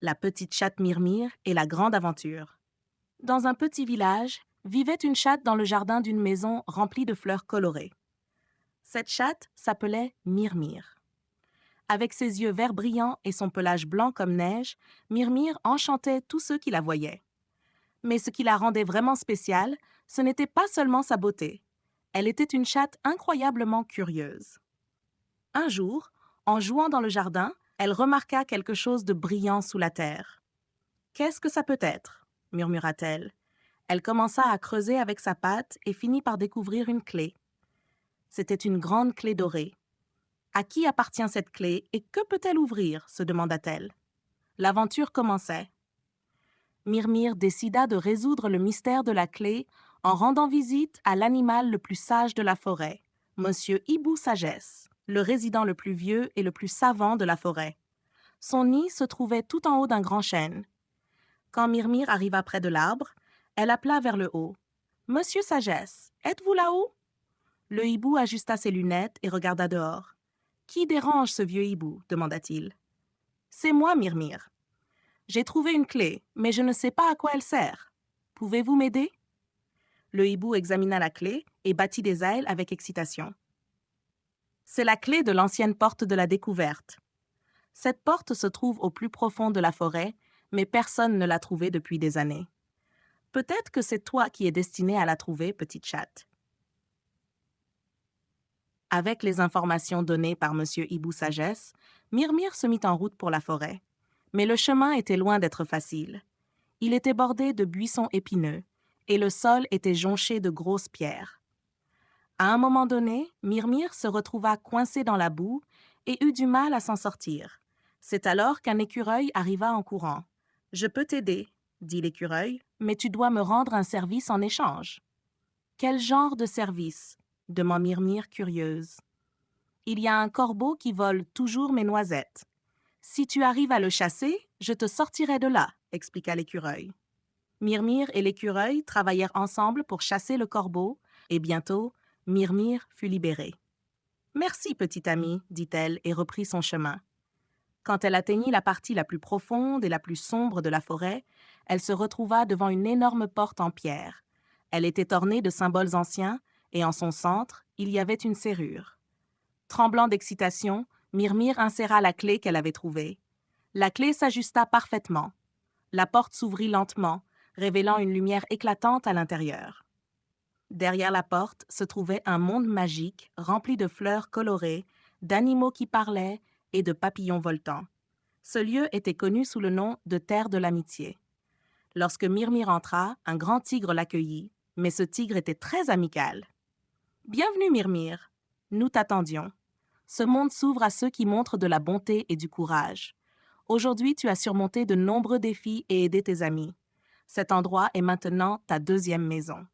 La petite chatte Myrmire et la grande aventure. Dans un petit village, vivait une chatte dans le jardin d'une maison remplie de fleurs colorées. Cette chatte s'appelait Myrmire. Avec ses yeux verts brillants et son pelage blanc comme neige, Myrmire enchantait tous ceux qui la voyaient. Mais ce qui la rendait vraiment spéciale, ce n'était pas seulement sa beauté. Elle était une chatte incroyablement curieuse. Un jour, en jouant dans le jardin, elle remarqua quelque chose de brillant sous la terre. « Qu'est-ce que ça peut être ?» murmura-t-elle. Elle commença à creuser avec sa patte et finit par découvrir une clé. C'était une grande clé dorée. À qui appartient cette clé et que peut-elle ouvrir se demanda-t-elle. L'aventure commençait. Myrmire décida de résoudre le mystère de la clé en rendant visite à l'animal le plus sage de la forêt, Monsieur Hibou Sagesse, le résident le plus vieux et le plus savant de la forêt. Son nid se trouvait tout en haut d'un grand chêne. Quand Myrmire arriva près de l'arbre, elle appela vers le haut. « Monsieur Sagesse, êtes-vous là-haut » Le hibou ajusta ses lunettes et regarda dehors. « Qui dérange ce vieux hibou » demanda-t-il. « C'est moi, Myrmire. J'ai trouvé une clé, mais je ne sais pas à quoi elle sert. Pouvez-vous m'aider » Le hibou examina la clé et battit des ailes avec excitation. C'est la clé de l'ancienne porte de la découverte. Cette porte se trouve au plus profond de la forêt, mais personne ne l'a trouvée depuis des années. Peut-être que c'est toi qui es destinée à la trouver, petite chatte. Avec les informations données par Monsieur Hibou Sagesse, Myrmire se mit en route pour la forêt. Mais le chemin était loin d'être facile. Il était bordé de buissons épineux, et le sol était jonché de grosses pierres. À un moment donné, Myrmire se retrouva coincée dans la boue et eut du mal à s'en sortir. C'est alors qu'un écureuil arriva en courant. « Je peux t'aider, » dit l'écureuil, « mais tu dois me rendre un service en échange. »« Quel genre de service ?» demanda Myrmire curieuse. « Il y a un corbeau qui vole toujours mes noisettes. Si tu arrives à le chasser, je te sortirai de là, » expliqua l'écureuil. Myrmire et l'écureuil travaillèrent ensemble pour chasser le corbeau, et bientôt, Myrmire fut libérée. « Merci, petite amie, » dit-elle et reprit son chemin. Quand elle atteignit la partie la plus profonde et la plus sombre de la forêt, elle se retrouva devant une énorme porte en pierre. Elle était ornée de symboles anciens, et en son centre, il y avait une serrure. Tremblant d'excitation, Myrmire inséra la clé qu'elle avait trouvée. La clé s'ajusta parfaitement. La porte s'ouvrit lentement, révélant une lumière éclatante à l'intérieur. Derrière la porte se trouvait un monde magique rempli de fleurs colorées, d'animaux qui parlaient et de papillons voltants. Ce lieu était connu sous le nom de Terre de l'Amitié. Lorsque Myrmire entra, un grand tigre l'accueillit, mais ce tigre était très amical. « Bienvenue, Myrmire. Nous t'attendions. Ce monde s'ouvre à ceux qui montrent de la bonté et du courage. Aujourd'hui, tu as surmonté de nombreux défis et aidé tes amis. Cet endroit est maintenant ta deuxième maison. »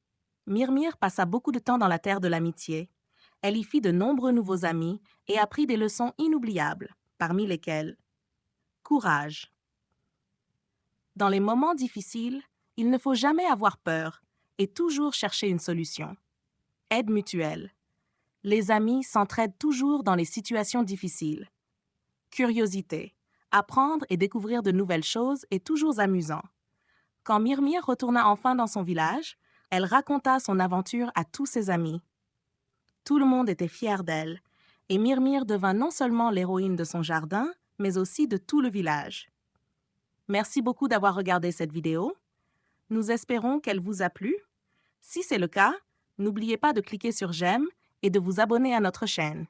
Myrmire passa beaucoup de temps dans la Terre de l'Amitié. Elle y fit de nombreux nouveaux amis et apprit des leçons inoubliables, parmi lesquelles courage. Dans les moments difficiles, il ne faut jamais avoir peur et toujours chercher une solution. Aide mutuelle. Les amis s'entraident toujours dans les situations difficiles. Curiosité. Apprendre et découvrir de nouvelles choses est toujours amusant. Quand Myrmire retourna enfin dans son village, elle raconta son aventure à tous ses amis. Tout le monde était fier d'elle, et Myrmire devint non seulement l'héroïne de son jardin, mais aussi de tout le village. Merci beaucoup d'avoir regardé cette vidéo. Nous espérons qu'elle vous a plu. Si c'est le cas, n'oubliez pas de cliquer sur « J'aime » et de vous abonner à notre chaîne.